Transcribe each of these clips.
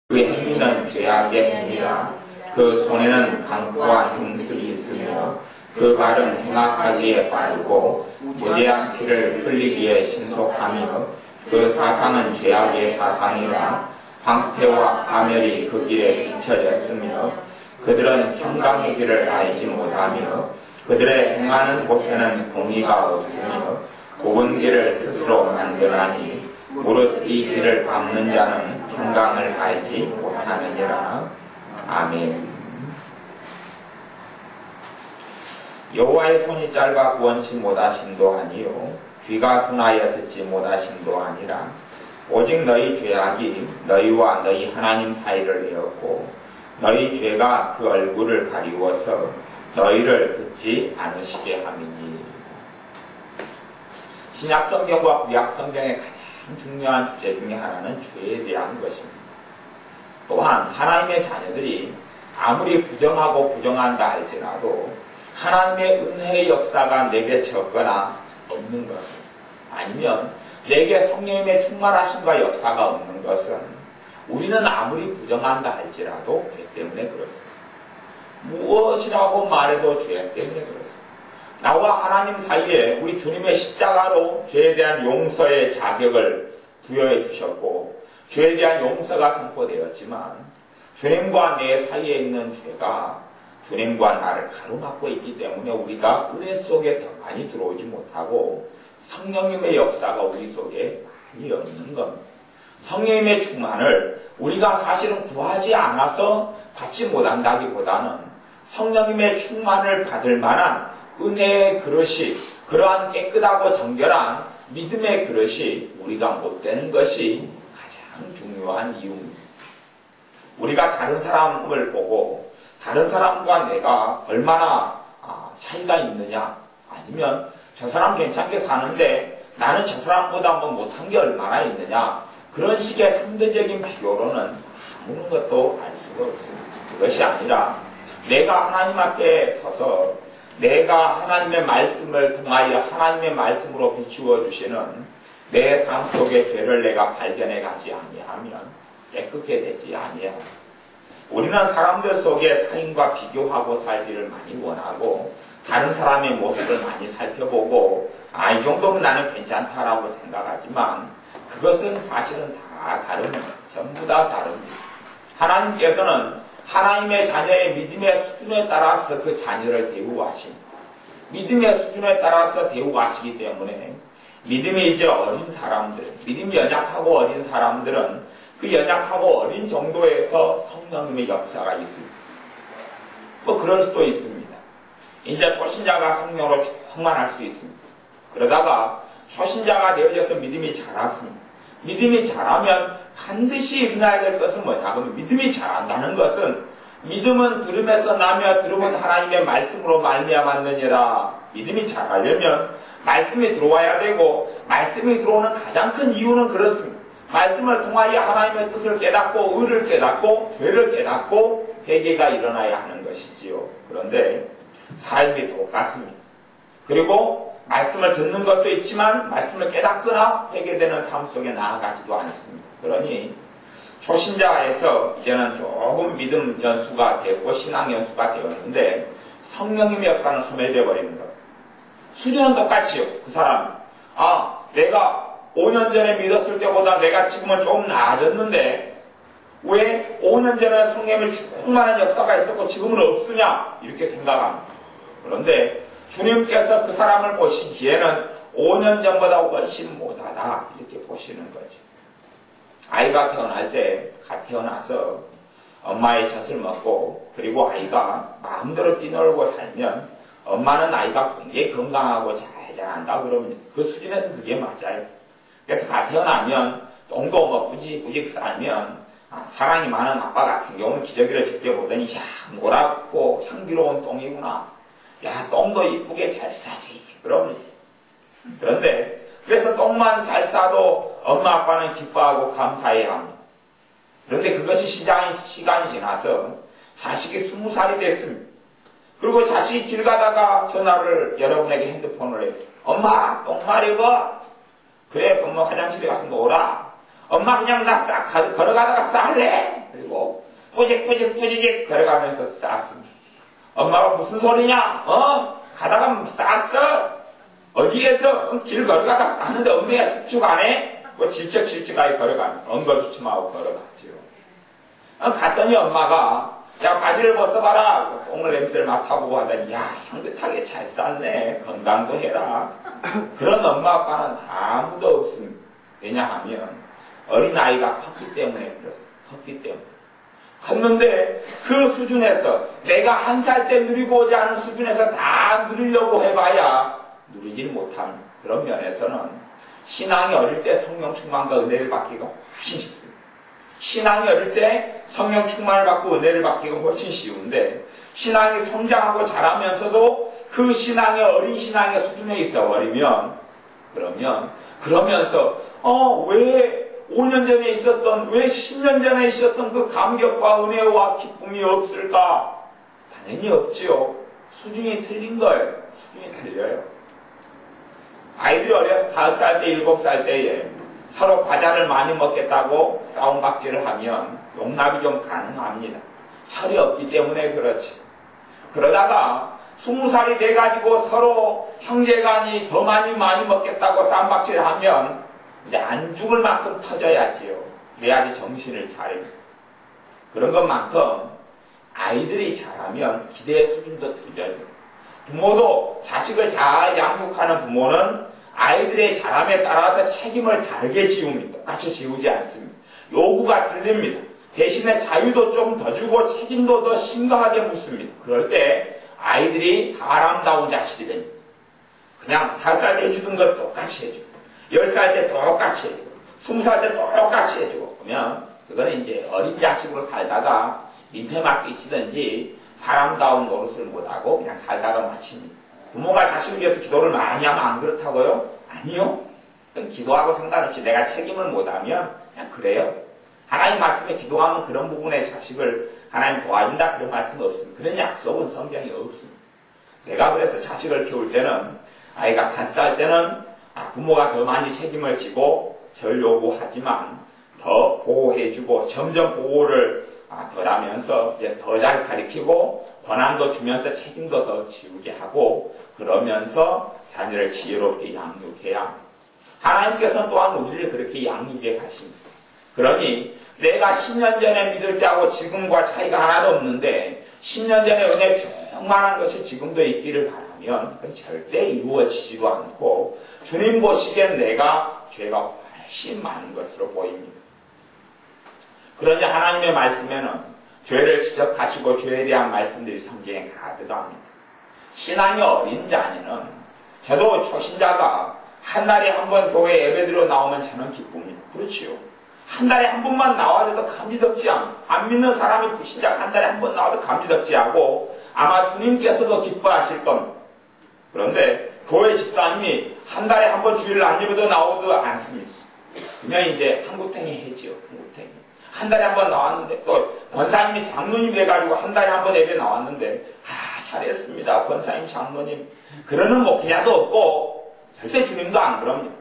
그 행위는 죄악의 행위라. 그 손에는 강포한 행술이 있으며 그 발은 행악하기에 빠르고 무대한 피를 흘리기에 신속하며 그 사상은 죄악의 사상이라. 방패와 파멸이 그 길에 비춰졌으며 그들은 평강의 길을 알지 못하며 그들의 행하는 곳에는 공의가 없으며 좁은 길을 스스로 만드나니 무릇 이 길을 밟는 자는 평강을 알지 못하느니라. 아멘. 여호와의 손이 짧아 구원치 못하심도 아니요 귀가 둔하여 듣지 못하심도 아니라 오직 너희 죄악이 너희와 너희 하나님 사이를 내었고 너희 죄가 그 얼굴을 가리워서 너희를 듣지 않으시게 함이니. 신약 성경과 구약 성경의 가장 중요한 주제 중에 하나는 죄에 대한 것입니다. 또한 하나님의 자녀들이 아무리 부정하고 부정한다 할지라도 하나님의 은혜의 역사가 내게 적거나 없는 것은, 아니면 내게 성령님의 충만하심과 역사가 없는 것은 우리는 아무리 부정한다 할지라도 죄 때문에 그렇습니다. 무엇이라고 말해도 죄 때문에 그렇습니다. 나와 하나님 사이에 우리 주님의 십자가로 죄에 대한 용서의 자격을 부여해 주셨고 죄에 대한 용서가 선포되었지만 주님과 내 사이에 있는 죄가 주님과 나를 가로막고 있기 때문에 우리가 은혜 속에 더 많이 들어오지 못하고 성령님의 역사가 우리 속에 많이 없는 겁니다. 성령님의 충만을 우리가 사실은 구하지 않아서 받지 못한다기보다는 성령님의 충만을 받을 만한 은혜의 그릇이, 그러한 깨끗하고 정결한 믿음의 그릇이 우리가 못 되는 것이 가장 중요한 이유입니다. 우리가 다른 사람을 보고 다른 사람과 내가 얼마나 차이가 있느냐, 아니면 저 사람 괜찮게 사는데 나는 저 사람보다 뭐 못한 게 얼마나 있느냐, 그런 식의 상대적인 비교로는 아무것도 알 수가 없습니다. 그것이 아니라 내가 하나님 앞에 서서 내가 하나님의 말씀을 통하여 하나님의 말씀으로 비추어 주시는 내 삶 속의 죄를 내가 발견해 가지 아니하면 깨끗게 되지 아니합니다. 우리는 사람들 속에 타인과 비교하고 살기를 많이 원하고 다른 사람의 모습을 많이 살펴보고 이 정도면 나는 괜찮다라고 생각하지만 그것은 사실은 다 다릅니다. 전부 다 다릅니다. 하나님께서는 하나님의 자녀의 믿음의 수준에 따라서 그 자녀를 대우하십니다. 믿음의 수준에 따라서 대우하시기 때문에 믿음이 이제 어린 사람들, 믿음이 연약하고 어린 사람들은 그 연약하고 어린 정도에서 성령님의 역사가 있습니다. 뭐 그럴 수도 있습니다. 이제 초신자가 성령으로 충만할 수 있습니다. 그러다가 초신자가 되어져서 믿음이 자랐습니다. 믿음이 자라면 반드시 일어나야 될 것은 뭐냐? 그러면 믿음이 자란다는 것은 믿음은 들음에서 나며 들음은 하나님의 말씀으로 말미암았느니라. 믿음이 자라려면 말씀이 들어와야 되고 말씀이 들어오는 가장 큰 이유는 그렇습니다. 말씀을 통하여 하나님의 뜻을 깨닫고 의를 깨닫고 죄를 깨닫고 회개가 일어나야 하는 것이지요. 그런데 삶이 똑같습니다. 그리고 말씀을 듣는 것도 있지만 말씀을 깨닫거나 회개되는 삶 속에 나아가지도 않습니다. 그러니 초신자에서 이제는 조금 믿음 연수가 되고 신앙 연수가 되었는데 성령님의 역사는 소멸되어 버리는 겁니다. 수련은 똑같이요. 그 사람 내가 5년 전에 믿었을 때보다 내가 지금은 조금 나아졌는데 왜 5년 전에 성령님의 충만한 역사가 있었고 지금은 없으냐 이렇게 생각합니다. 그런데 주님께서 그 사람을 보시기에는 5년 전보다 훨씬 못하다 이렇게 보시는 거죠. 아이가 태어날 때 태어나서 엄마의 젖을 먹고 그리고 아이가 마음대로 뛰놀고 살면 엄마는 아이가 굉장히 건강하고 잘 자란다 그러면 그 수준에서 그게 맞아요. 그래서 태어나면 똥도 뭐 꾸직꾸직 싸면 사랑이 많은 아빠 같은 경우는 기저귀를 지켜보더니 노랗고 향기로운 똥이구나. 똥도 이쁘게 잘 싸지. 그런데 그래서 똥만 잘 싸도 엄마 아빠는 기뻐하고 감사해야 합니다. 그런데 그것이 시간이 지나서 자식이 20살이 됐습니다. 그리고 자식이 길 가다가 전화를 여러분에게 핸드폰을 했어요. 엄마 똥 마려워. 그래 엄마 화장실에 가서 놀아. 엄마 그냥 나 걸어가다가 싸할래. 그리고 뿌직 걸어가면서 쌌습니다. 엄마가 무슨 소리냐? 가다가 쌌어? 어디에서? 길 걸어가다 쌌는데 엄마가 축축 안 해? 뭐 질척질척하게 걸어가는, 엉거주춤하고 걸어갔지요. 갔더니 엄마가, 야, 바지를 벗어봐라. 똥을 냄새를 맡아보고 하더니, 야, 향긋하게 잘 쌌네. 건강도 해라. 그런 엄마 아빠는 아무도 없습니다. 왜냐하면, 어린아이가 컸기 때문에 그렇습니다. 컸기 때문에. 컸는데, 그 수준에서, 내가 1살 때 누리고자 하는 수준에서 다 누리려고 해봐야, 누리질 못한 그런 면에서는, 신앙이 어릴 때 성령 충만과 은혜를 받기가 훨씬 쉽습니다. 신앙이 어릴 때 성령 충만을 받고 은혜를 받기가 훨씬 쉬운데, 신앙이 성장하고 자라면서도 그 신앙의 어린 신앙의 수준에 있어 버리면, 그러면서 왜 5년 전에 있었던, 왜 10년 전에 있었던 그 감격과 은혜와 기쁨이 없을까? 당연히 없지요. 수준이 틀린 거예요. 수준이 틀려요. 아이들이 어려서 5살 때, 7살 때에 서로 과자를 많이 먹겠다고 싸움박질을 하면 용납이 좀 가능합니다. 철이 없기 때문에 그렇지. 그러다가 20살이 돼가지고 서로 형제간이 더 많이 먹겠다고 싸움박질을 하면 이제 안 죽을 만큼 터져야지요. 그래야지 정신을 차립니다. 그런 것만큼 아이들이 자라면 기대의 수준도 틀려요. 부모도 자식을 잘 양육하는 부모는 아이들의 자람에 따라서 책임을 다르게 지웁니다. 똑같이 지우지 않습니다. 요구가 틀립니다. 대신에 자유도 좀 더 주고 책임도 더 심각하게 묻습니다. 그럴 때 아이들이 사람다운 자식이 됩니다. 그냥 5살 때 해주던 것 똑같이 해주고 10살 때 똑같이 해주고 20살 때 똑같이 해주고 그러면 그거는 이제 어린 자식으로 살다가 민폐 맞게 있지든지 사람다운 노릇을 못하고 그냥 살다가 마칩니다. 부모가 자식을 위해서 기도를 많이 하면 안 그렇다고요? 아니요. 기도하고 상관없이 내가 책임을 못하면 그냥 그래요. 하나님 말씀에 기도하면 그런 부분에 자식을 하나님 도와준다 그런 말씀은 없습니다. 그런 약속은 성경에 없습니다. 내가 그래서 자식을 키울 때는 아이가 5살 때는 부모가 더 많이 책임을 지고 절 요구하지만 더 보호해주고 점점 보호를 덜 하면서 이제 더 잘 가르치고 권한도 주면서 책임도 더 지우게 하고 그러면서 자녀를 지혜롭게 양육해야 하나님께서는 또한 우리를 그렇게 양육해 가십니다. 그러니 내가 10년 전에 믿을 때하고 지금과 차이가 하나도 없는데 10년 전에 은혜 충만한 것이 지금도 있기를 바라면 그건 절대 이루어지지도 않고 주님 보시기엔 내가 죄가 훨씬 많은 것으로 보입니다. 그러니 하나님의 말씀에는 죄를 지적하시고 죄에 대한 말씀들이 성경에 가득합니다. 신앙이 어린 자녀는 저도 초신자가 한 달에 한 번 교회 예배드려 나오면 저는 기쁩니다. 그렇지요. 한 달에 한 번만 나와도 감지덕지 않고 안 믿는 사람이 불신자가 한 달에 한 번 나와도 감지덕지 않고 아마 주님께서도 기뻐하실 겁니다. 그런데 교회 집사님이 한 달에 한 번 주일을 안 예배도 나오지도 않습니다. 그냥 이제 한구탱이 해지요. 한구탱이. 한 달에 한 번 나왔는데 또 권사님이 장로님 돼가지고 한 달에 한 번 예배 나왔는데 잘했습니다. 권사님 장로님. 그러는 목회자도 없고 절대 주님도 안 그럽니다.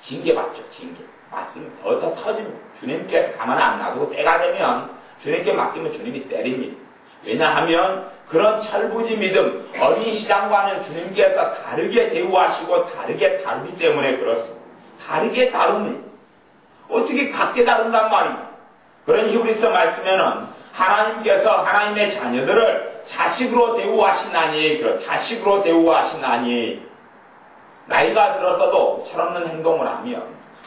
징계 받죠. 징계. 맞습니다. 더 터집니다. 주님께서 가만 안 놔두고 때가 되면 주님께 맡기면 주님이 때립니다. 왜냐하면 그런 철부지 믿음, 어린 시장과는 주님께서 다르게 대우하시고 다르게 다루기 때문에 그렇습니다. 다르게 다룹니다. 어떻게 같게 다룬단 말입니다. 그런 히브리서 말씀에는 하나님께서 하나님의 자녀들을 자식으로 대우하시나니, 자식으로 대우하시나니, 나이가 들어서도 철없는 행동을 하면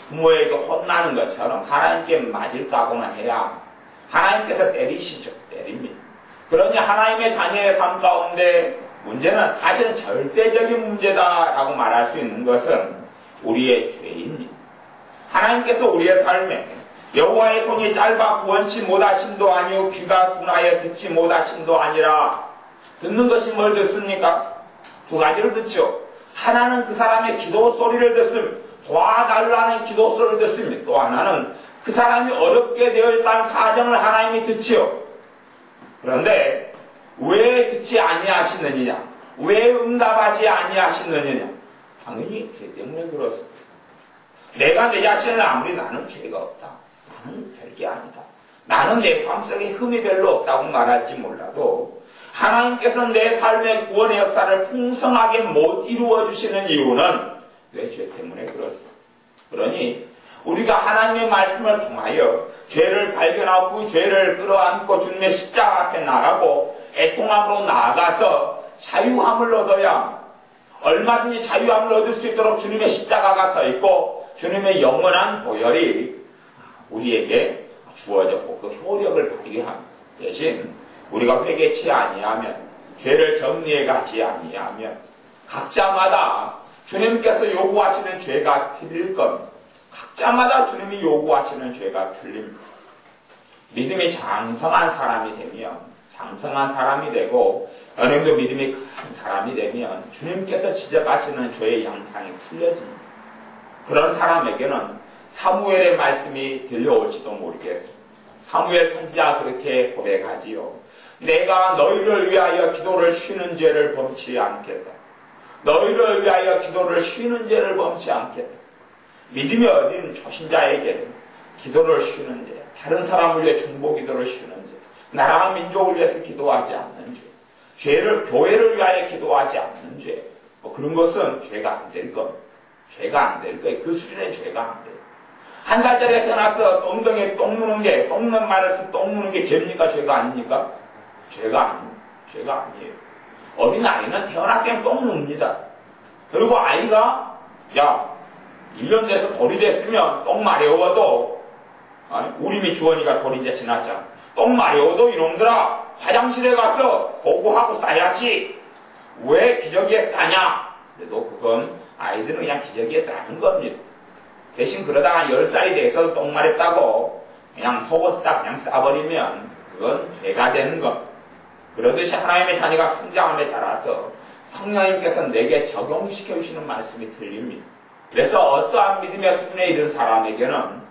부모에게 혼나는 것처럼 하나님께 맞을 각오나 해야 하나님께서 때리시죠. 때립니다. 그러니 하나님의 자녀의 삶 가운데 문제는 사실은 절대적인 문제다라고 말할 수 있는 것은 우리의 죄입니다. 하나님께서 우리의 삶에 여호와의 손이 짧아 구원치 못하심도 아니요 귀가 둔하여 듣지 못하심도 아니라 듣는 것이 뭘 듣습니까? 두 가지를 듣죠. 하나는 그 사람의 기도 소리를 듣습니다. 도와달라는 기도 소리를 듣습니다. 또 하나는 그 사람이 어렵게 되어 있다는 사정을 하나님이 듣지요. 그런데 왜 듣지 아니하시느냐? 왜 응답하지 아니하시느냐? 당연히 죄 때문에 그렇습니다. 내가 내 자신을 아무리 나는 죄가 없다. 나는 별게 아니다. 나는 내 삶 속에 흠이 별로 없다고 말할지 몰라도 하나님께서 내 삶의 구원의 역사를 풍성하게 못 이루어주시는 이유는 내 죄 때문에 그렇습니다. 그러니 우리가 하나님의 말씀을 통하여 죄를 발견하고 그 죄를 끌어안고 주님의 십자가 앞에 나가고 애통함으로 나아가서 자유함을 얻어야 얼마든지 자유함을 얻을 수 있도록 주님의 십자가가 서 있고 주님의 영원한 보혈이 우리에게 주어졌고 그 효력을 발휘한 대신 우리가 회개치 아니하면 죄를 정리해 가지 아니하면 각자마다 주님께서 요구하시는 죄가 틀릴 겁니다. 각자마다 주님이 요구하시는 죄가 틀립니다. 믿음이 장성한 사람이 되면 장성한 사람이 되고 어느 정도 믿음이 큰 사람이 되면 주님께서 지적하시는 죄의 양상이 틀려집니다. 그런 사람에게는 사무엘의 말씀이 들려올지도 모르겠습니다. 사무엘 선지자가 그렇게 고백하지요. 내가 너희를 위하여 기도를 쉬는 죄를 범치 않겠다. 너희를 위하여 기도를 쉬는 죄를 범치 않겠다. 믿음이 어린 초신자에게는 기도를 쉬는 죄, 다른 사람을 위해 중보 기도를 쉬는 죄, 나라와 민족을 위해서 기도하지 않는 죄, 죄를 교회를 위하여 기도하지 않는 죄, 그런 것은 죄가 안 될 겁니다. 죄가 안 될 거예요. 그 수준의 죄가 안 돼요. 한 살짜리가 태어나서 엉덩이에 똥 누는 게, 똥 누는 말에서 똥 누는 게 죄입니까? 죄가 아닙니까? 죄가 아니에요. 어린아이는 태어났으면 똥 눕니다. 그리고 아이가, 1년 돼서 돌이 됐으면 똥 마려워도, 우리미 주원이가 돌이 이제 지났잖아. 똥 마려워도 이놈들아, 화장실에 가서 보고하고 싸야지. 왜 기저귀에 싸냐? 그래도 그건 아이들은 그냥 기저귀에 싸는 겁니다. 대신 그러다가 10살이 돼서 똥 마렵다고 그냥 속옷에다 그냥 싸버리면 그건 죄가 되는 것. 그러듯이 하나님의 자녀가 성장함에 따라서 성령님께서 내게 적용시켜 주시는 말씀이 들립니다. 그래서 어떠한 믿음의 수준에 이른 사람에게는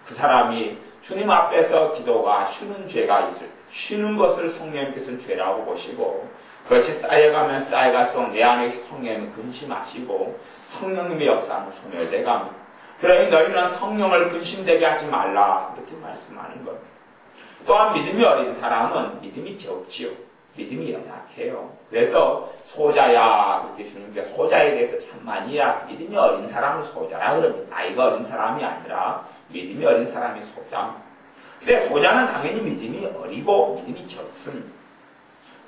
그 사람이 주님 앞에서 기도가 쉬는 죄가 있을 때 쉬는 것을 성령님께서는 죄라고 보시고 그것이 쌓여가면 쌓여갈수록 내 안에 성령님을 근심하시고 성령님의 역사는 소멸돼 갑니다. 그러니 너희는 성령을 근심되게 하지 말라 이렇게 말씀하는 겁니다. 또한 믿음이 어린 사람은 믿음이 적지요. 믿음이 연약해요. 그래서 소자야 그렇게 주님께서 소자에 대해서 참 많이 믿음이 어린 사람은 소자야 그럽니다. 나이가 어린 사람이 아니라 믿음이 어린 사람이 소자입니다. 근데 소자는 당연히 믿음이 어리고 믿음이 적습니다.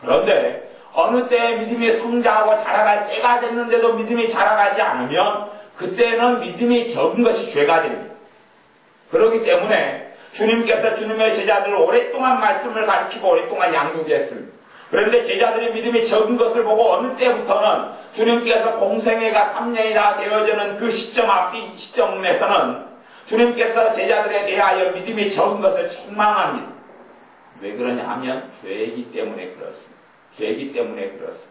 그런데 어느 때 믿음이 성장하고 자라갈 때가 됐는데도 믿음이 자라가지 않으면 그때는 믿음이 적은 것이 죄가 됩니다. 그렇기 때문에 주님께서 주님의 제자들을 오랫동안 말씀을 가르치고 오랫동안 양육했습니다. 그런데 제자들의 믿음이 적은 것을 보고 어느 때부터는 주님께서 공생애가 3년이나 되어지는 그 시점 앞뒤 시점에서는 주님께서 제자들에 대하여 믿음이 적은 것을 책망합니다. 왜 그러냐 하면 죄이기 때문에 그렇습니다. 죄이기 때문에 그렇습니다.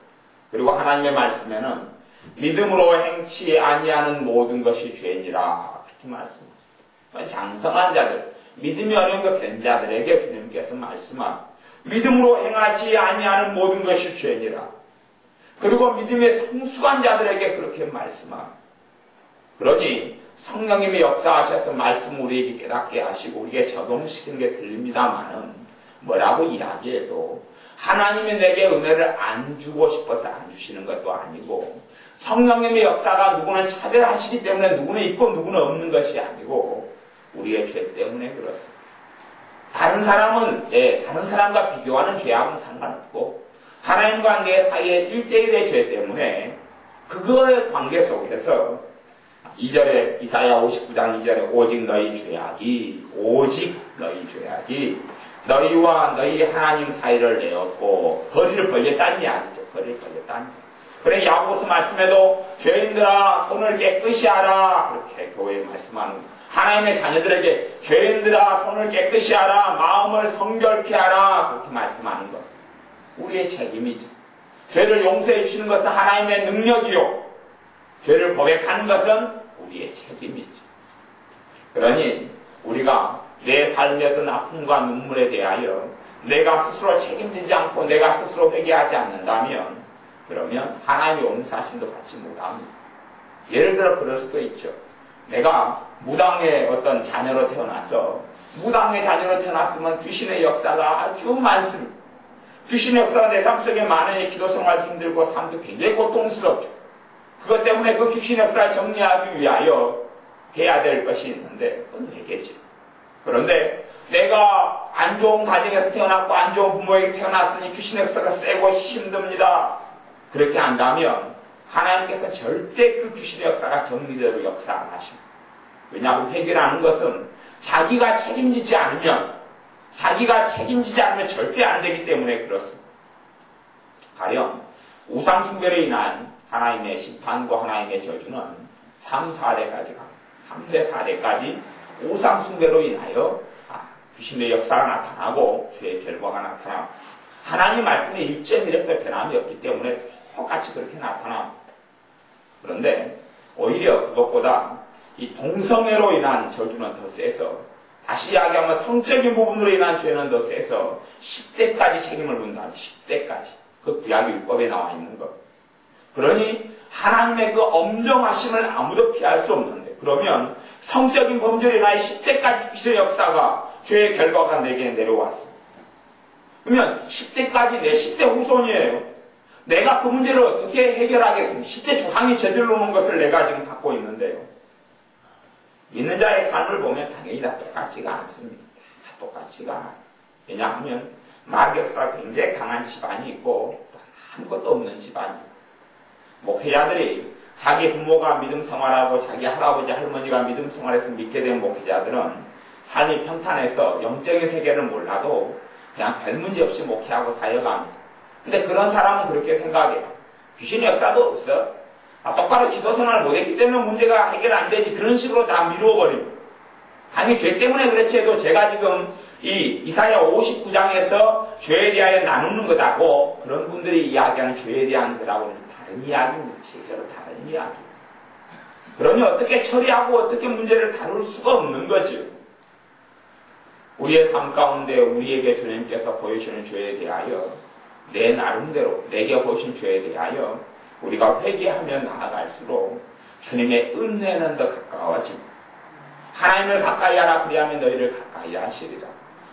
그리고 하나님의 말씀에는 믿음으로 행치 아니하는 모든 것이 죄니라 그렇게 말씀합니다. 장성한 자들, 믿음이 어려운 것 된 자들에게 주님께서 말씀합니다. 믿음으로 행하지 아니하는 모든 것이 죄니라. 그리고 믿음의 성숙한 자들에게 그렇게 말씀합니다. 그러니 성령님이 역사하셔서 말씀 우리에게 깨닫게 하시고 우리에게 적용시키는 게 들립니다마는 뭐라고 이야기해도 하나님이 내게 은혜를 안 주고 싶어서 안 주시는 것도 아니고 성령님의 역사가 누구는 차별하시기 때문에 누구는 있고 누구는 없는 것이 아니고 우리의 죄 때문에 그렇습니다. 다른 사람은 다른 사람과 비교하는 죄하고는 상관없고 하나님과 내 사이의 1대1의 죄 때문에 그거의 관계 속에서 2절에 이사야 59장 2절에 오직 너희 죄악이 너희와 너희 하나님 사이를 내었고 거리를 벌렸다는 이야기죠. 거리를 벌렸다는 이야기. 그래 야고보서 말씀에도 죄인들아 손을 깨끗이 하라 그렇게 교회에 말씀하는 거예요. 하나님의 자녀들에게 죄인들아 손을 깨끗이 하라 마음을 성결케 하라 그렇게 말씀하는 것. 우리의 책임이죠. 죄를 용서해 주시는 것은 하나님의 능력이요 죄를 고백하는 것은 우리의 책임이죠. 그러니 우리가 내 삶의 어떤 아픔과 눈물에 대하여 내가 스스로 책임지지 않고 내가 스스로 회개하지 않는다면 그러면 하나님의 용서하심도 받지 못합니다. 예를 들어 그럴 수도 있죠. 내가 무당의 어떤 자녀로 태어나서 무당의 자녀로 태어났으면 귀신의 역사가 아주 많습니다. 귀신의 역사가 내 삶 속에 많으니 기도 생활도 힘들고 삶도 굉장히 고통스럽죠. 그것 때문에 그 귀신의 역사를 정리하기 위하여 해야 될 것이 있는데 그건 회개죠. 그런데 내가 안 좋은 가정에서 태어났고 안 좋은 부모에게 태어났으니 귀신의 역사가 세고 힘듭니다. 그렇게 한다면 하나님께서 절대 그 귀신의 역사가 정리되도록 역사 안 하십니다. 왜냐하면 회개라는 것은 자기가 책임지지 않으면 절대 안 되기 때문에 그렇습니다. 가령 우상 숭배로 인한 하나님의 심판과 하나님의 저주는 3, 4대까지 갑니다. 3대, 4대까지 우상 숭배로 인하여 귀신의 역사가 나타나고 죄의 결과가 나타나고 하나님 말씀의 일점이력도 변함이 없기 때문에 똑같이 그렇게 나타납니다. 그런데 오히려 그것보다 이 동성애로 인한 저주는 더 세서 다시 이야기하면 성적인 부분으로 인한 죄는 더 세서 10대까지 책임을 문다. 10대까지. 그 구약 율법에 나와 있는 것. 그러니 하나님의 그 엄정하심을 아무도 피할 수 없는데 그러면 성적인 범죄로 인하여 10대까지 귀신의 역사가 죄의 결과가 내게 내려왔습니다. 그러면 10대까지 내 10대 후손이에요. 내가 그 문제를 어떻게 해결하겠습니까? 10대 조상이 저질러 놓은 것을 내가 지금 갖고 있는데요. 믿는 자의 삶을 보면 당연히 다 똑같지가 않습니다. 다 똑같지가 않아요. 왜냐하면 마귀역사가 굉장히 강한 집안이 있고 아무것도 없는 집안이에요. 목회자들이 자기 부모가 믿음 생활하고 자기 할아버지 할머니가 믿음 생활해서 믿게 된 목회자들은 삶이 평탄해서 영적인 세계를 몰라도 그냥 별 문제 없이 목회하고 사역합니다. 근데 그런 사람은 그렇게 생각해요. 귀신의 역사도 없어. 똑바로 기도 생활을 못했기 때문에 문제가 해결 안 되지. 그런 식으로 다 미루어버립니다. 아니 죄 때문에 그렇지 해도 제가 지금 이 이사야 59장에서 죄에 대하여 나누는 것하고 그런 분들이 이야기하는 죄에 대한 것하고는 다른 이야기입니다. 실제로 다른 이야기. 그러니 어떻게 처리하고 어떻게 문제를 다룰 수가 없는 거죠. 우리의 삶 가운데 우리에게 주님께서 보여주시는 죄에 대하여 내 나름대로 내게 보신 죄에 대하여 우리가 회개하며 나아갈수록 주님의 은혜는 더 가까워집니다. 하나님을 가까이 하라 그리하면 너희를 가까이 하시리라.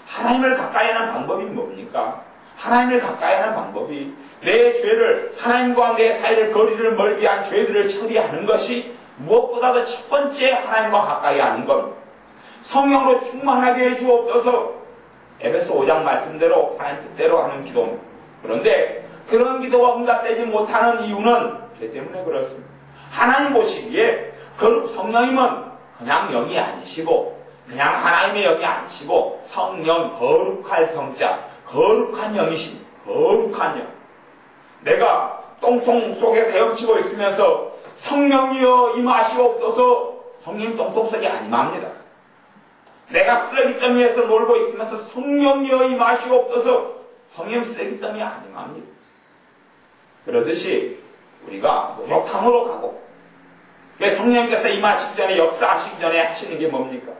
하나님을 가까이 하는 방법이 뭡니까? 하나님을 가까이 하는 방법이 내 죄를 하나님과 내 사이를 거리를 멀게 한 죄들을 처리하는 것이 무엇보다도 첫 번째 하나님과 가까이 하는 겁니다. 성령으로 충만하게 해 주옵소서. 에베소 5장 말씀대로 하나님 뜻대로 하는 기도입니다. 그런데 그런 기도가 응답되지 못하는 이유는 죄 때문에 그렇습니다. 하나님 보시기에 성령님은 그냥 영이 아니시고 그냥 하나님의 영이 아니시고 성령 거룩할 성자 거룩한 영이십니다. 거룩한 영. 내가 똥통 속에서 헤엄치고 있으면서 성령이여 임하시옵소서. 성령이 똥통 속에 안 임합니다. 내가 쓰레기더미에서 놀고 있으면서 성령이여 임하시옵소서. 성령 쓰레기더미 안 임합니다. 그러듯이 우리가 목욕탕으로 가고 성령께서 임하시기 전에 역사하시기 전에 하시는 게 뭡니까?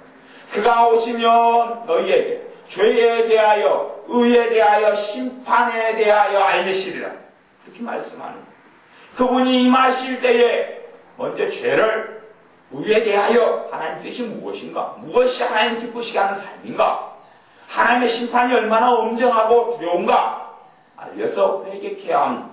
그가 오시면 너희에게 죄에 대하여 의에 대하여 심판에 대하여 알리시리라. 그렇게 말씀하는 그분이 임하실 때에 먼저 죄를 의에 대하여 하나님 뜻이 무엇인가? 무엇이 하나님 기쁘시게 하는 삶인가? 하나님의 심판이 얼마나 엄정하고 두려운가? 알려서 회개해야 합니다.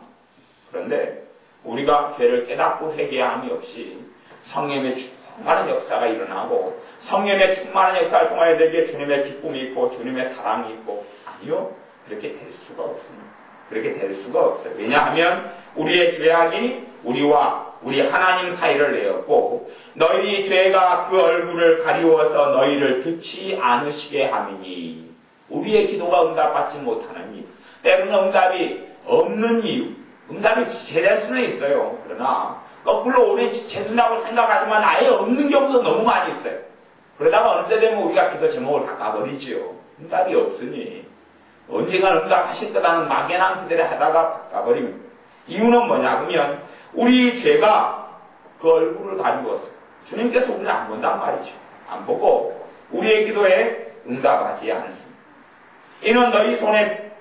그런데 우리가 죄를 깨닫고 회개함이 없이 성령의 충만한 역사가 일어나고 성령의 충만한 역사를 통하여 내게 주님의 기쁨이 있고 주님의 사랑이 있고 아니요. 그렇게 될 수가 없습니다. 그렇게 될 수가 없어요. 왜냐하면 우리의 죄악이 우리와 우리 하나님 사이를 내었고 너희 죄가 그 얼굴을 가리워서 너희를 듣지 않으시게 함이니 우리의 기도가 응답받지 못하는 이유 때로는 응답이 없는 이유 응답이 제대할 수는 있어요. 그러나 거꾸로 오래 제된다고 생각하지만 아예 없는 경우도 너무 많이 있어요. 그러다가 어느 때 되면 우리가 기도 제목을 바꿔버리지요. 응답이 없으니 언젠가 응답하실 거라는 막연한 기대를 하다가 바꿔버립니다. 이유는 뭐냐 그러면 우리 죄가 그 얼굴을 가리워서 주님께서 우리를 안 본단 말이죠. 안 보고 우리의 기도에 응답하지 않습니다. 이는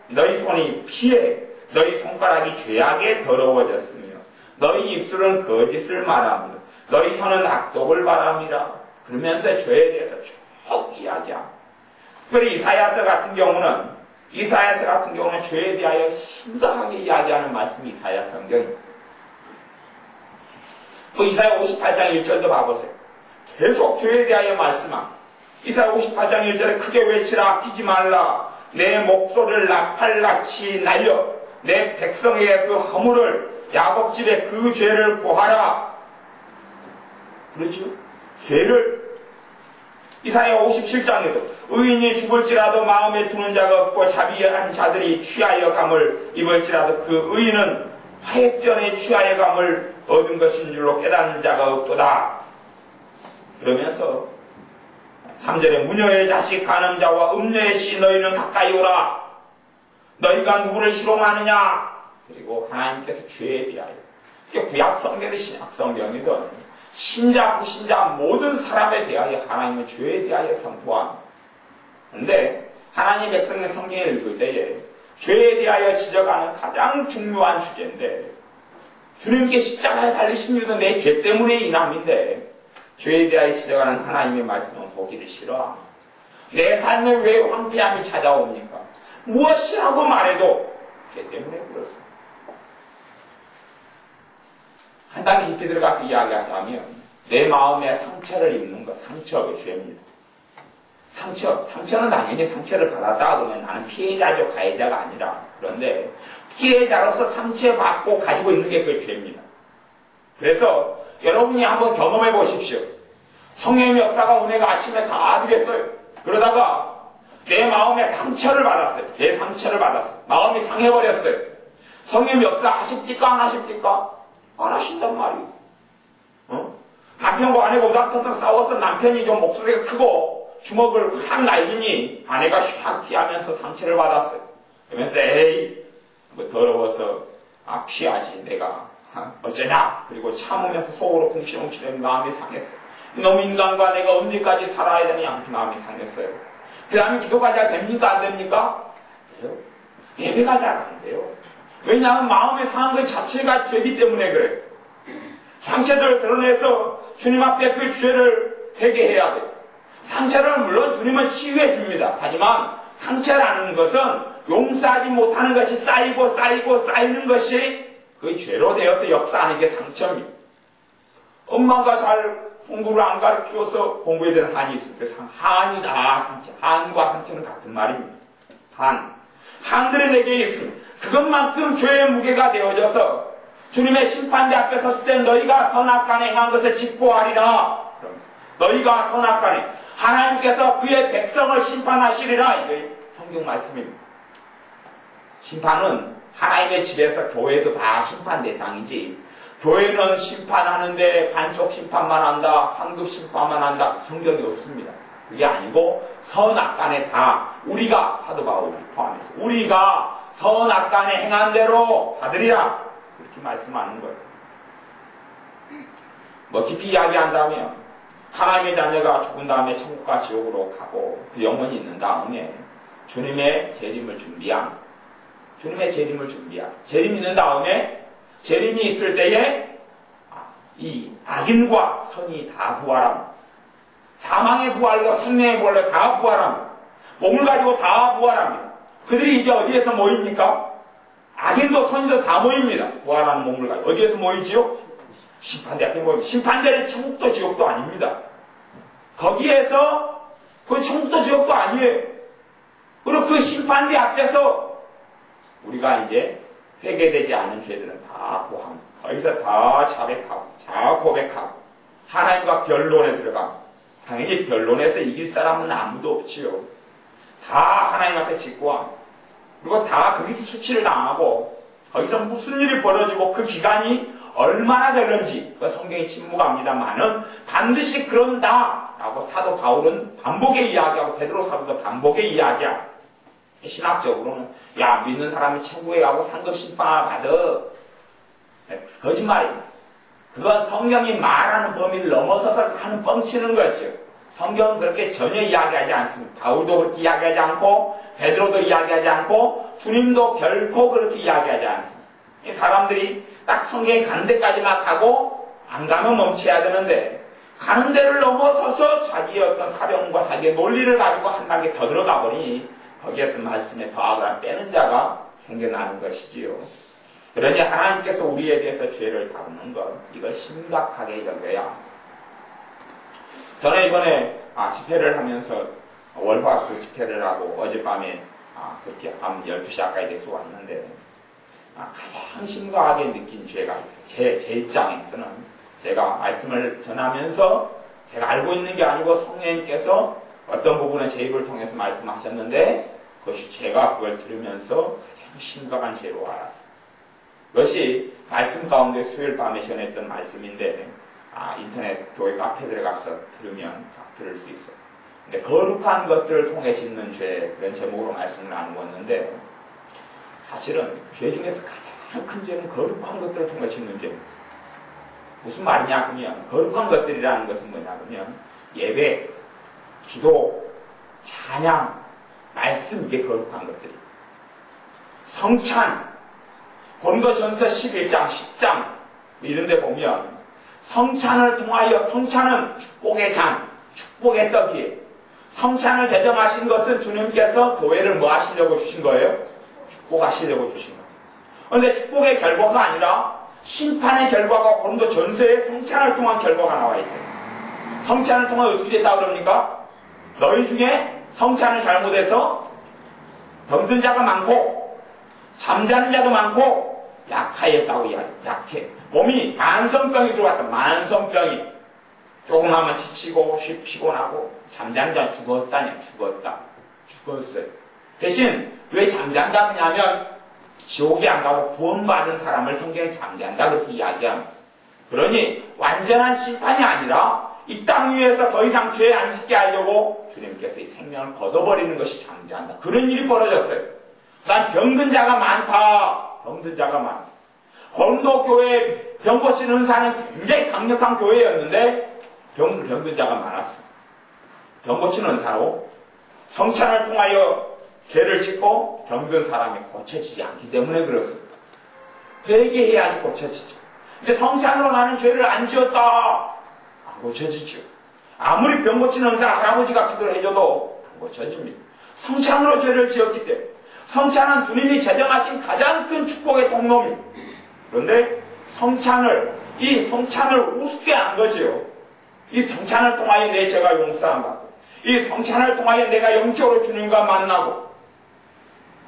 너희 손이 피해 너희 손가락이 죄악에 더러워졌으며 너희 입술은 거짓을 말하며 너희 혀는 악독을 바람이라. 그러면서 죄에 대해서 쭉 이야기합니다. 특별히 이사야서 같은 경우는 죄에 대하여 심각하게 이야기하는 말씀이 이사야 성경입니다. 이사야 58장 1절도 봐보세요. 계속 죄에 대하여 말씀합니다. 이사야 58장 1절에 크게 외치라 끼지 말라 내 목소리를 나팔같이 날려 내 백성에게 그 허물을 야곱 집에 그 죄를 고하라. 그러지요? 죄를 이사야 57장에도 의인이 죽을지라도 마음에 두는 자가 없고 자비한 자들이 취하여 감을 입을지라도 그 의인은 화액전에 취하여 감을 얻은 것인 줄로 깨닫는 자가 없도다. 그러면서 3절에 무녀의 자식 간음자와 음녀의 씨 너희는 가까이 오라. 너희가 누구를 희롱하느냐. 그리고 하나님께서 죄에 대하여 구약 성경이든 신약 성경이든 신자 불신자 모든 사람에 대하여 하나님의 죄에 대하여 선포합니다. 그런데 하나님 백성의 성경을 읽을 때에 죄에 대하여 지적하는 가장 중요한 주제인데 주님께 십자가에 달리신 이유도 내 죄 때문에 인함인데 죄에 대하여 지적하는 하나님의 말씀은 보기를 싫어합니다. 내 삶에 왜 황폐함이 찾아옵니까? 무엇이라고 말해도 죄 때문에 그렇습니다. 한 단계 깊이 들어가서 이야기하자면 내 마음에 상처를 입는 것, 상처가 죄입니다. 상처는 당연히 상처를 받았다 그러면 나는 피해자죠, 가해자가 아니라. 그런데 피해자로서 상처받고 가지고 있는 게 그 죄입니다. 그래서 여러분이 한번 경험해 보십시오. 성령의 역사가 은혜가 아침에 가득했어요. 그러다가 내 마음에 상처를 받았어요. 내 상처를 받았어요. 마음이 상해버렸어요. 성령의 역사 하십니까? 안 하십니까? 안 하신단 말이에요. 남편과 아내가 우당탕탕 싸워서 남편이 좀 목소리가 크고 주먹을 확 날리니 아내가 샥 피하면서 상처를 받았어요. 그러면서 에이 뭐 더러워서 피하지 내가 어쩌냐. 그리고 참으면서 속으로 쿵시쿵시대는 마음이 상했어요. 이놈 인간과 내가 언제까지 살아야 되냐 이렇게 마음이 상했어요. 그 다음에 기도가 잘 됩니까? 안 됩니까? 돼요. 예배가 잘 안 돼요. 왜냐하면 마음에 상한 것 자체가 죄이기 때문에 그래요. 상처를 드러내서 주님 앞에 그 죄를 회개해야 돼요. 상처를 물론 주님은 치유해 줍니다. 하지만 상처라는 것은 용서하지 못하는 것이 쌓이는 것이 그 죄로 되어서 역사하는 게 상처입니다. 엄마가 잘 공부를 안 가르쳐서 공부에 대한 한이 있을 때 한이다 상처. 한과 상처는 같은 말입니다. 한들이 내게 있습니다. 그것만큼 죄의 무게가 되어져서 주님의 심판대 앞에 섰을 때 너희가 선악간에 행한 것을 직보하리라. 너희가 선악간에 하나님께서 그의 백성을 심판하시리라. 이게 성경 말씀입니다. 심판은 하나님의 집에서 교회도 다 심판 대상이지 교회는 심판하는데 반쪽 심판만 한다, 상급 심판만 한다 성경이 없습니다. 그게 아니고 선악간에 다 우리가 사도 바울이 포함해서 우리가 선악간에 행한 대로 받으리라 이렇게 말씀하는 거예요. 깊이 이야기한다면 하나님의 자녀가 죽은 다음에 천국과 지옥으로 가고 그 영혼이 있는 다음에 주님의 재림을 준비함. 재림이 있는 다음에 재림이 있을 때에 이 악인과 선이 다 부활함. 사망의 부활과 생명의 부활로 다 부활함. 몸을 가지고 다 부활합니다. 그들이 이제 어디에서 모입니까? 악인도 선인도 다 모입니다. 부활하는 몸을 가지고. 어디에서 모이지요? 심판대 앞에 모입니다. 심판대는 천국도 지옥도 아닙니다. 거기에서 그 천국도 지옥도 아니에요. 그리고 그 심판대 앞에서 우리가 이제 회개되지 않은 죄들은 다 고함. 거기서 다 자백하고, 다 고백하고, 하나님과 변론에 들어가고, 당연히 변론에서 이길 사람은 아무도 없지요. 다 하나님 앞에 직고함. 그리고 다 거기서 수치를 당하고, 거기서 무슨 일이 벌어지고 그 기간이 얼마나 되는지, 그 성경이 침묵합니다만은 반드시 그런다. 라고 사도 바울은 반복에 이야기하고, 베드로 사도도 반복에 이야기하고, 신학적으로는 야 믿는 사람이 천국에 가고 상급 심판 받아. 거짓말입니다. 그건 성경이 말하는 범위를 넘어서서 하는 뻥치는 거죠. 성경은 그렇게 전혀 이야기하지 않습니다. 바울도 그렇게 이야기하지 않고 베드로도 이야기하지 않고 주님도 결코 그렇게 이야기하지 않습니다. 이 사람들이 딱 성경에 가는 데까지만 가고 안 가면 멈춰야 되는데 가는 데를 넘어서서 자기의 어떤 사명과 자기의 논리를 가지고 한 단계 더 들어가 보니 거기에서 말씀에 더하거나 빼는 자가 생겨나는 것이지요. 그러니 하나님께서 우리에 대해서 죄를 다루는 것, 이걸 심각하게 여겨야. 저는 이번에 집회를 하면서 월화수 집회를 하고 어젯밤에 그렇게 밤 12시 가까이 돼서 왔는데 가장 심각하게 느낀 죄가 있어요. 제 입장에서는 제가 말씀을 전하면서 제가 알고 있는 게 아니고 성령님께서 어떤 부분은 제 입을 통해서 말씀하셨는데 그것이 제가 그걸 들으면서 가장 심각한 죄로 알았어요. 그것이 말씀 가운데 수요일 밤에 전했던 말씀인데 인터넷 교회 카페 들어가서 들으면 들을 수 있어요. 근데 거룩한 것들을 통해 짓는 죄, 그런 제목으로 말씀을 나누었는데 사실은 죄 중에서 가장 큰 죄는 거룩한 것들을 통해 짓는 죄입니다. 무슨 말이냐 하면 거룩한 것들이라는 것은 뭐냐 하면 예배, 기도, 찬양, 말씀, 이게 거룩한 것들입니다. 성찬, 본거전서 11장, 10장 이런 데 보면 성찬을 통하여, 성찬은 축복의 장, 축복의 떡이에요. 성찬을 제정하신 것은 주님께서 교회를 뭐 하시려고 주신 거예요? 축복하시려고 주신 거예요. 그런데 축복의 결과가 아니라 심판의 결과가 본거전서에 성찬을 통한 결과가 나와 있어요. 성찬을 통해 어떻게 됐다 그럽니까? 너희 중에 성찬을 잘못해서 병든 자가 많고 잠자는 자도 많고 약하였다고 약해. 몸이 만성병이 들어왔다. 만성병이. 조금 하면 지치고 피곤하고 잠자는 자는 죽었다냐. 죽었어요. 대신 왜 잠잔다 하냐면 지옥에 안 가고 구원받은 사람을 성경에 잠잔다 그렇게 이야기합니다. 그러니 완전한 심판이 아니라 이 땅 위에서 더 이상 죄 안 짓게 하려고 주님께서 이 생명을 걷어버리는 것이 잠잔다. 그런 일이 벌어졌어요. 난 병든 자가 많다. 병든 자가 많다. 고린도 교회 병 고치는 은사는 굉장히 강력한 교회였는데 병든 자가 많았어. 병 고치는 은사로 성찬을 통하여 죄를 짓고 병든 사람이 고쳐지지 않기 때문에 그렇습니다. 회개해야지 고쳐지죠. 근데 성찬으로 나는 죄를 안 지었다. 안 고쳐지죠. 아무리 병 고치는 은사 할아버지가 기도를 해줘도 안 고쳐집니다. 성찬으로 죄를 지었기 때문에. 성찬은 주님이 제정하신 가장 큰 축복의 통로입니다. 그런데 이 성찬을 우습게 한 거지요. 이 성찬을 통하여 내 죄가 용서함 받고, 이 성찬을 통하여 내가 영적으로 주님과 만나고,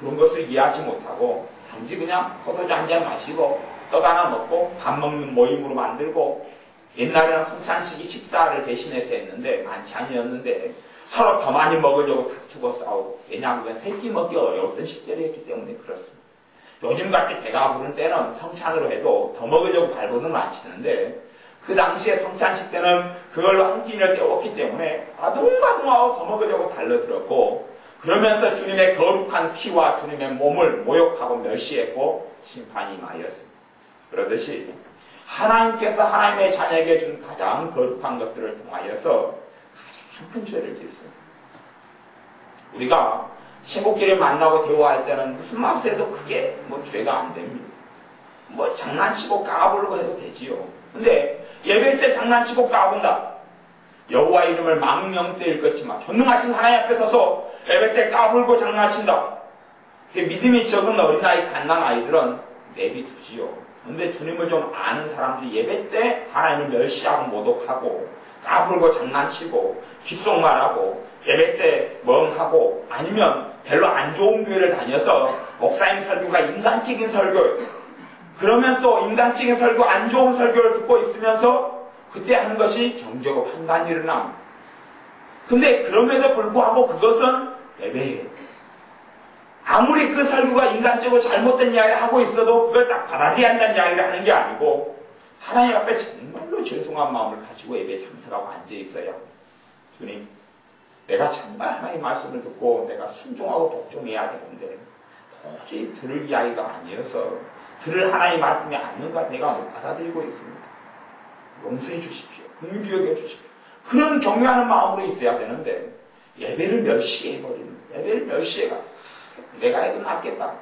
그런 것을 이해하지 못하고 단지 그냥 포도주 한잔 마시고 떡 하나 먹고 밥 먹는 모임으로 만들고, 옛날에는 성찬식이 식사를 대신해서 했는데 많지 아니었는데 서로 더 많이 먹으려고 다투고 싸우고, 왜냐하면 새끼 먹기 어려웠던 시절이었기 때문에 그렇습니다. 요즘같이 배가 부른 때는 성찬으로 해도 더 먹으려고 발버둥을 안 치는데 그 당시에 성찬식 때는 그걸로 한 끼니를 때웠기 때문에 아둥바둥하고 더 먹으려고 달려들었고, 그러면서 주님의 거룩한 피와 주님의 몸을 모욕하고 멸시했고 심판이 임하였습니다. 그러듯이 하나님께서 하나님의 자녀에게 준 가장 거룩한 것들을 통하여서 가장 큰 죄를 짓습니다. 우리가 친구끼리 만나고 대화할 때는 무슨 말을 해도 그게 죄가 안 됩니다. 장난치고 까불고 해도 되지요. 근데 예배 때 장난치고 까분다. 여호와 이름을 망명때 읽었지만 전능하신 하나님 앞에 서서 예배 때 까불고 장난친다. 믿음이 적은 어린아이 갓난아이들은 내비두지요. 근데 주님을 좀 아는 사람들이 예배 때 하나님을 멸시하고 모독하고 까불고 장난치고 귓속말하고 예배 때 멍하고 아니면 별로 안 좋은 교회를 다녀서 목사님 설교가 인간적인 설교예요. 그러면서 또 인간적인 설교, 안 좋은 설교를 듣고 있으면서 그때 하는 것이 정죄고 판단이 일어납니다. 근데 그럼에도 불구하고 그것은 예배예요. 아무리 그 설교가 인간적으로 잘못된 이야기를 하고 있어도 그걸 딱 받아들여야 한다는 이야기를 하는 게 아니고 하나님 앞에 정말로 죄송한 마음을 가지고 예배에 참석하고 앉아있어야 합니다. 주님, 내가 정말 하나님 말씀을 듣고 내가 순종하고 복종해야 되는데 도저히 들을 이야기가 아니어서 들을 하나님 말씀이 아닌가 내가 못 받아들이고 있습니다. 용서해 주십시오. 긍휼히 여겨 주십시오. 그런 경외하는 마음으로 있어야 되는데 예배를 멸시해버리는, 예배를 멸시해가 내가 해도 낫겠다.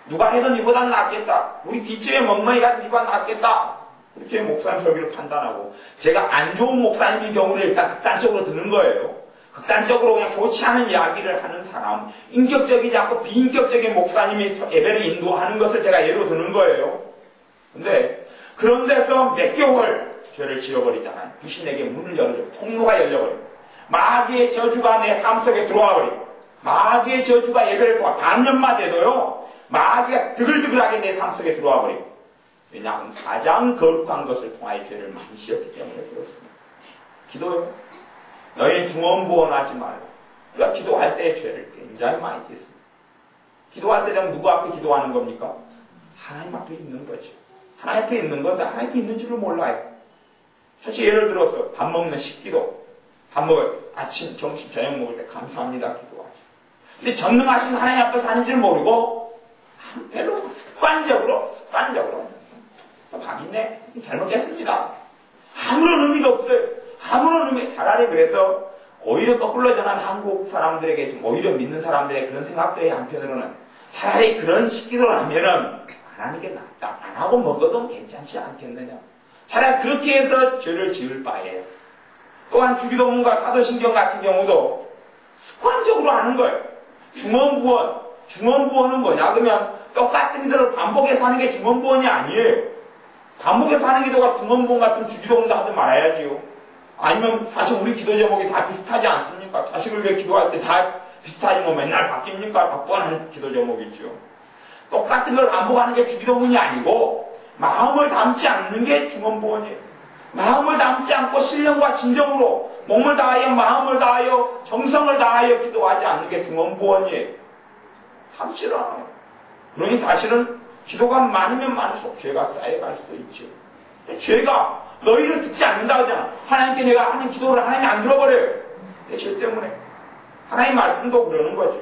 누가 해도 니보다 낫겠다. 우리 뒷집에 멍멍이가 니보다 낫겠다. 제 목사님 설교를 판단하고 제가 안 좋은 목사님인 경우를 일단 극단적으로 듣는 거예요. 극단적으로 그냥 좋지 않은 이야기를 하는 사람, 인격적이지 않고 비인격적인 목사님이 예배를 인도하는 것을 제가 예로 드는 거예요. 근데 그런 데서 몇 개월 죄를 지어버리잖아요. 귀신에게 문을 열어줘. 통로가 열려버리고 마귀의 저주가 내 삶 속에 들어와 버리고 마귀의 저주가 예배를 통한 반년만 돼도요. 마귀가 드글드글하게 내 삶 속에 들어와 버리고 왜냐하면 가장 거룩한 것을 통하여 죄를 많이 지었기 때문에 그렇습니다. 기도요. 너희는 중언부언하지 말고 우리가 기도할 때 죄를 굉장히 많이 짓습니다. 기도할 때 되면 누구 앞에 기도하는 겁니까? 하나님 앞에 있는 거죠. 하나님 앞에 있는 건데 하나님 앞에 있는 줄을 몰라요. 사실 예를 들어서 밥 먹는 식기도 밥 먹을 아침, 점심, 저녁 먹을 때 감사합니다 기도하죠. 근데 전능하신 하나님 앞에 사는지를 모르고 별로 습관적으로 밥 있네? 잘 먹겠습니다. 아무런 의미가 없어요. 아무런 의미, 차라리 그래서 오히려 거꾸로 전한 한국 사람들에게 좀 오히려 믿는 사람들의 그런 생각들이 한편으로는 차라리 그런 식기도를 하면은 안 하는 게 낫다. 안 하고 먹어도 괜찮지 않겠느냐. 차라리 그렇게 해서 죄를 지을 바에요. 또한 주기도문과 사도신경 같은 경우도 습관적으로 하는 거예요. 중언부언은 뭐냐? 그러면 똑같은 기도를 반복해서 하는 게 중언부언이 아니에요. 반복해서 하는 기도가 중언부언 같은 주기도문도 하지 말아야지요. 아니면 사실 우리 기도 제목이 다 비슷하지 않습니까? 자식을 위해 기도할 때 다 비슷하지 뭐 맨날 바뀝니까? 바꿔하는 기도 제목이죠. 똑같은 걸 반복하는 게 주기도문이 아니고 마음을 담지 않는 게 중언부언이에요. 마음을 담지 않고 신령과 진정으로 몸을 다하여 마음을 다하여 정성을 다하여 기도하지 않는 게 중언부언이에요. 참지 않아요. 그러니 사실은 기도가 많으면 많을수록 죄가 쌓여갈 수도 있죠. 죄가 너희를 듣지 않는다 하잖아. 하나님께 내가 하는 기도를 하나님이 안 들어버려요. 내 죄 때문에. 하나님 말씀도 그러는 거죠.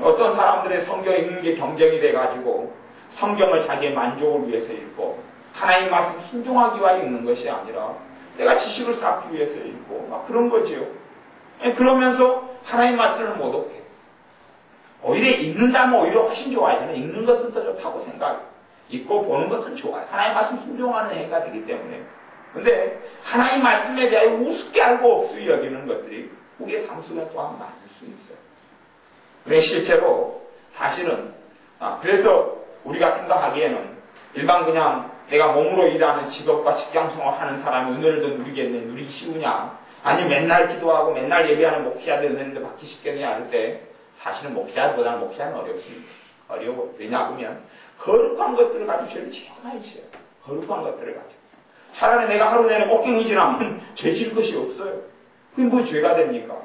어떤 사람들의 성경 읽는 게 경쟁이 돼가지고 성경을 자기의 만족을 위해서 읽고 하나님 말씀 순종하기 위해 읽는 것이 아니라 내가 지식을 쌓기 위해서 읽고 막 그런 거지요. 그러면서 하나님 말씀을 못 얻게. 오히려 읽는다면 오히려 훨씬 좋아요. 저는 읽는 것은 더 좋다고 생각해요. 읽고 보는 것은 좋아요. 하나님 말씀 순종하는 행위가 되기 때문에. 근데 하나님 말씀에 대하여 우습게 알고 없이 여기는 것들이 우리의 삶 속에 또한 많을 수 있어요. 그래 실제로 사실은 그래서 우리가 생각하기에는 일반 그냥 내가 몸으로 일하는 직업과 직장생활 하는 사람이 은혜를 더 누리겠네, 누리기 쉬우냐, 아니면 맨날 기도하고 맨날 예배하는 목회자들 은혜를 더 받기 쉽겠느냐 할 때 사실은 목회자보다는 목회자는 어렵습니다. 어려워. 왜냐하면 거룩한 것들을 가지고 죄를 제일 많이 지어요. 거룩한 것들을 가지고. 차라리 내가 하루 내내 꽃갱이 지나면 죄 지을 것이 없어요. 그게 뭐 죄가 됩니까?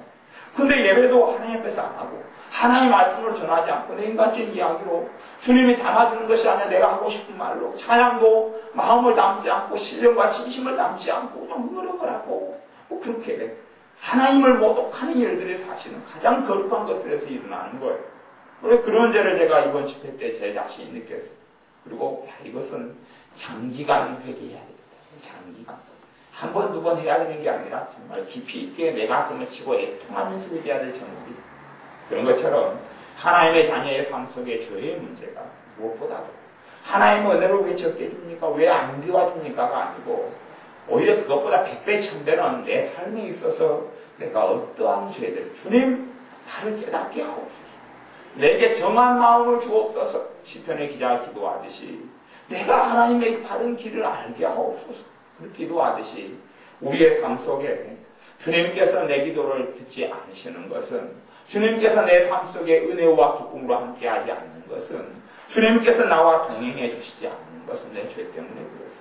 근데 예배도 하나님 앞에서 안 하고 하나님의 말씀을 전하지 않고 내 인간적인 이야기로 주님이 담아주는 것이 아니라 내가 하고 싶은 말로 찬양도 마음을 담지 않고 신령과 진심을 담지 않고 그냥 노력을 하고 뭐 그렇게 돼. 하나님을 모독하는 일들이 사실은 가장 거룩한 것들에서 일어나는 거예요. 그래서 그런 죄를 제가 이번 집회 때 제 자신이 느꼈어요. 그리고 이것은 장기간 회개해야 됩니다. 장기간. 한 번, 두 번 해야 되는 게 아니라 정말 깊이 있게 내 가슴을 치고 애통하면서 회개해야 될 정도입니다. 그런 것처럼 하나님의 자녀의 삶 속에 죄의 문제가 무엇보다도 하나님의 은혜를 왜 적게 줍니까? 왜 안 도와줍니까가 아니고 오히려 그것보다 100배, 1000배는 내 삶에 있어서 내가 어떠한 죄들 주님 나를 깨닫게 하옵소서. 내게 정한 마음을 주옵소서. 시편의 기자가 기도하듯이 내가 하나님의 바른 길을 알게 하옵소서. 그렇게 기도하듯이 우리의 삶 속에 주님께서 내 기도를 듣지 않으시는 것은 주님께서 내 삶 속에 은혜와 기쁨으로 함께하지 않는 것은 주님께서 나와 동행해 주시지 않는 것은 내 죄 때문에 그렇습니다.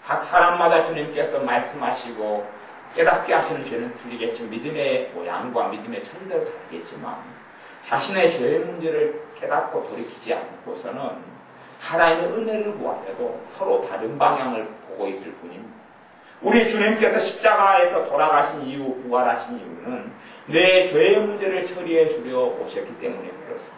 각 사람마다 주님께서 말씀하시고 깨닫게 하시는 죄는 틀리겠지. 믿음의 모양과 믿음의 천리대로 다르겠지만 자신의 죄의 문제를 깨닫고 돌이키지 않고서는 하나님의 은혜를 구하려도 서로 다른 방향을 보고 있을 뿐입니다. 우리 주님께서 십자가에서 돌아가신 이유, 부활하신 이유는 내 죄의 문제를 처리해 주려 오셨기 때문에 그렇습니다.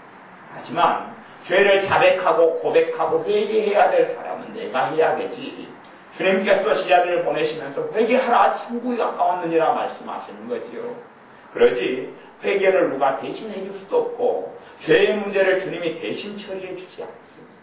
하지만 죄를 자백하고 고백하고 회개해야 될 사람은 내가 해야 되지. 주님께서 시자들을 보내시면서 회개하라 천국이 가까웠느니라 말씀하시는 거지요. 그러지 회개를 누가 대신 해줄 수도 없고 죄의 문제를 주님이 대신 처리해 주지 않습니다.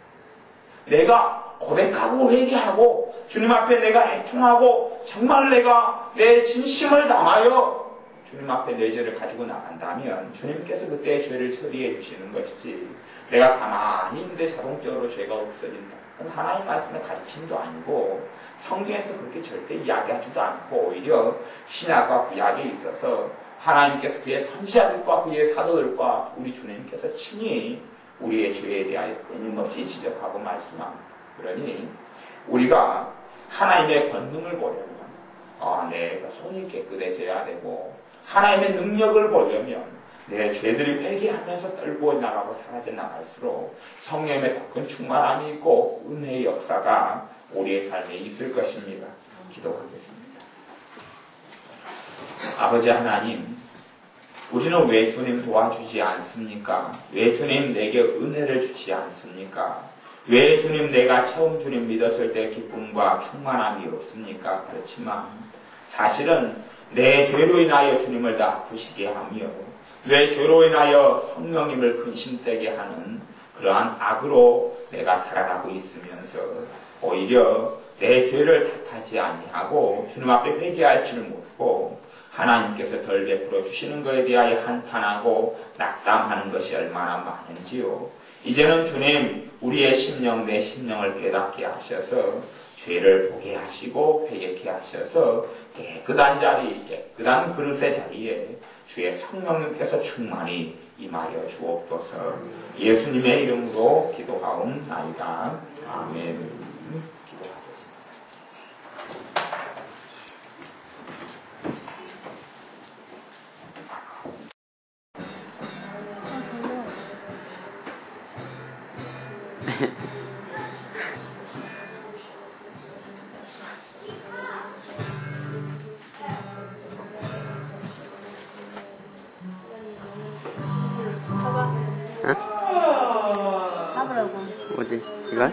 내가 고백하고 회개하고 주님 앞에 내가 애통하고 정말 내가 내 진심을 담아요 주님 앞에 내 죄를 가지고 나간다면 주님께서 그때 죄를 처리해 주시는 것이지 내가 가만히 있는데 자동적으로 죄가 없어진다. 그건 하나님 말씀의 가르침도 아니고 성경에서 그렇게 절대 이야기하지도 않고 오히려 신약과 구약에 있어서 하나님께서 그의 선지자들과 그의 사도들과 우리 주님께서 친히 우리의 죄에 대하여 끊임없이 지적하고 말씀합니다. 그러니 우리가 하나님의 권능을 보려면 내가 손이 깨끗해져야 되고 하나님의 능력을 보려면 내 죄들이 회개하면서 떨고 나가고 사라져 나갈수록 성령의 더 큰 충만함이 있고 은혜의 역사가 우리의 삶에 있을 것입니다. 기도하겠습니다. 아버지 하나님, 우리는 왜 주님 도와주지 않습니까? 왜 주님 내게 은혜를 주지 않습니까? 왜 주님 내가 처음 주님 믿었을 때 기쁨과 충만함이 없습니까? 그렇지만 사실은 내 죄로 인하여 주님을 다 아프시게 하며 내 죄로 인하여 성령님을 근심되게 하는 그러한 악으로 내가 살아가고 있으면서 오히려 내 죄를 탓하지 아니하고 주님 앞에 회개할 줄 모르고 하나님께서 덜 베풀어 주시는 것에 대하여 한탄하고 낙담하는 것이 얼마나 많은지요. 이제는 주님 우리의 심령 내 심령을 깨닫게 하셔서 죄를 보게 하시고 회개케 하셔서 깨끗한 자리 깨끗한 그릇의 자리에 주의 성령님께서 충만히 임하여 주옵소서. 예수님의 이름으로 기도하옵나이다. 아멘. 잡으라고. 뭐지? 이걸?